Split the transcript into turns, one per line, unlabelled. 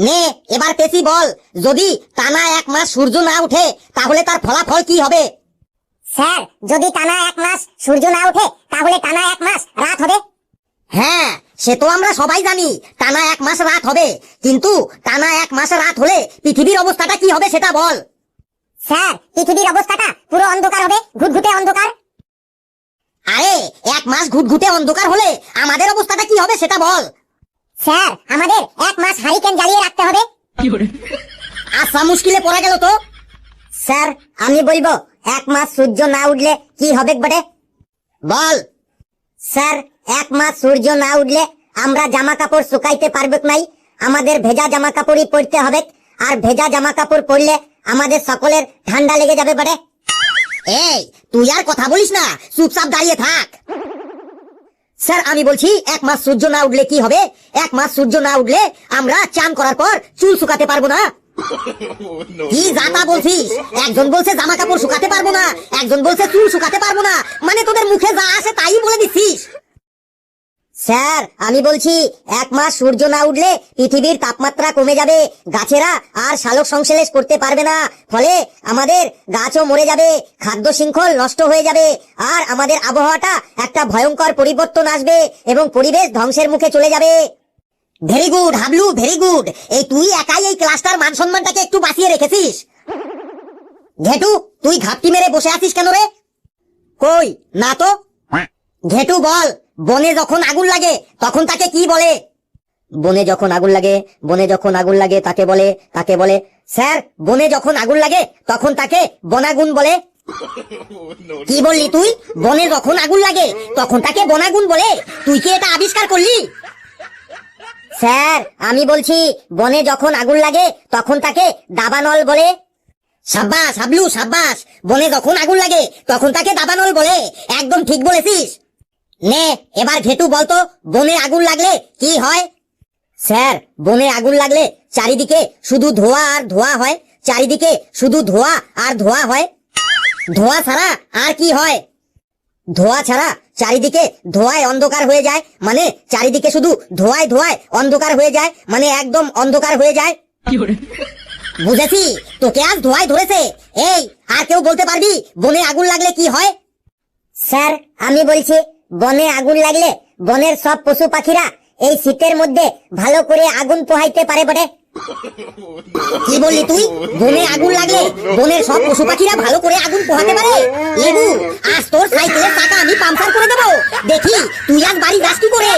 নে এবার পেশি বল, যদি টানা 1 মাস সূর্য না উঠে তাহলে তার ফলাফল কি হবে?
স্যার, যদি টানা 1 মাস সূর্য না ওঠে তাহলে টানা 1 মাস রাত হবে।
হ্যাঁ, সে তো আমরা সবাই জানি টানা 1 মাস রাত হবে, কিন্তু টানা 1 মাস রাত হলে পৃথিবীর অবস্থাটা কি হবে সেটা বল।
স্যার, পৃথিবীর অবস্থাটা পুরো অন্ধকার হবে, ঘুটঘুটে অন্ধকার।
আরে 1 মাস ঘুটঘুটে অন্ধকার হলে আমাদের অবস্থাটা কি হবে সেটা বল।
স্যার, আমাদের 1 মাস হারিকেন জ্বালিয়ে রাখতে হবে।
আচ্ছা, মুশকিলে পড়া গেল তো।
স্যার, আমি বলবো 1 মাস সূর্য না উঠলে কি হবে বটে?
বল।
স্যার, 1 মাস সূর্য না উঠলে আমরা জামা কাপড় শুকাইতে পারবে নাই, আমাদের ভেজা জামা কাপড়ই পরতে হবে, আর ভেজা জামা কাপড় পরলে আমাদের সকলের ঠান্ডা লেগে যাবে বটে।
এই তুই আর কথা বলিস না, চুপচাপ দাঁড়িয়ে থাক। স্যার, আমি বলছি 1 মাস সূর্য না উঠলে কি হবে? 1 মাস সূর্য না উঠলে আমরা চান করার পর চুল শুকাতে পারবো না। কি যাতা বলছিস? একজন বলছে জামা কাপড় শুকাতে পারবো না, একজন বলছে চুল শুকাতে পারবো না, মানে তোদের মুখে যা আসে তাই বলে দিচ্ছিস।
স্যার, আমি বলছি 1 মাস সূর্য না উঠলে পৃথিবীর তাপমাত্রা কমে যাবে, গাছেরা আর সালোক সংশ্লেষ করতে পারবে না, ফলে আমাদের গাছও মরে যাবে, খাদ্য শৃঙ্খল নষ্ট হয়ে যাবে, আর আমাদের আবহাওয়াটা একটা ভয়ঙ্কর পরিবর্তন আসবে এবং পরিবেশ ধ্বংসের মুখে চলে যাবে।
Very good Hablu, very good. এই তুই একাই এই ক্লাসটার মান সম্মানটাকে একটু বাঁচিয়ে রেখেছিস। ঘেটু, তুই ঘাপটি মেরে বসে আছিস কেন রে? কই না তো। ঘেটু বল, বনে যখন আগুন লাগে তখন তাকে কি বলে?
বনে যখন আগুন লাগে, বনে যখন আগুন লাগে তাকে বলে
স্যার, বনে যখন আগুন লাগে তখন তাকে বনাগুন বলে। কি বললি তুই? বনে যখন আগুন লাগে তখন তাকে বনাগুন বলে? তুই কি এটা আবিষ্কার করলি?
স্যার, আমি বলছি বনে যখন আগুন লাগে তখন তাকে দাবানল বলে।
সাব্বাস হাবলু, সাব্বাস। বনে যখন আগুন লাগে তখন তাকে দাবানল বলে, একদম ঠিক বলেছিস। নে এবার ঘেটু বলতো, বনে আগুন লাগলে কি হয়?
স্যার, বনে আগুন লাগলে চারিদিকে শুধু ধোঁয়া আর ধোঁয়া হয়, চারিদিকে শুধু ধোঁয়া আর ধোঁয়া হয়।
ধোঁয়া ছাড়া আর কি হয়?
ধোঁয়া ছাড়া চারিদিকে ধোঁয়ায় অন্ধকার হয়ে যায়, মানে চারিদিকে শুধু ধোঁয়ায় ধোঁয়ায় অন্ধকার হয়ে যায়, মানে একদম অন্ধকার হয়ে যায়।
বুঝেছি, তোকে আজ ধোঁয়ায় ধরেছে। এই আর কেউ বলতে পারবি বনে আগুন লাগলে কি হয়?
স্যার, আমি বলছি বনে আগুন লাগলে বনের সব পশু পাখিরা এই শীতের মধ্যে ভালো করে আগুন পোহাইতে পারে বটে।
কি বললি তুই? বনে আগুন লাগলে বনের সব পশু পাখিরা ভালো করে আগুন পোহাতে পারে? লেবু, আজ তোর সাইকেলের চাকা আমি পাংচার করে দেবো, দেখি তুই আজ বাড়ি যাস কি করে।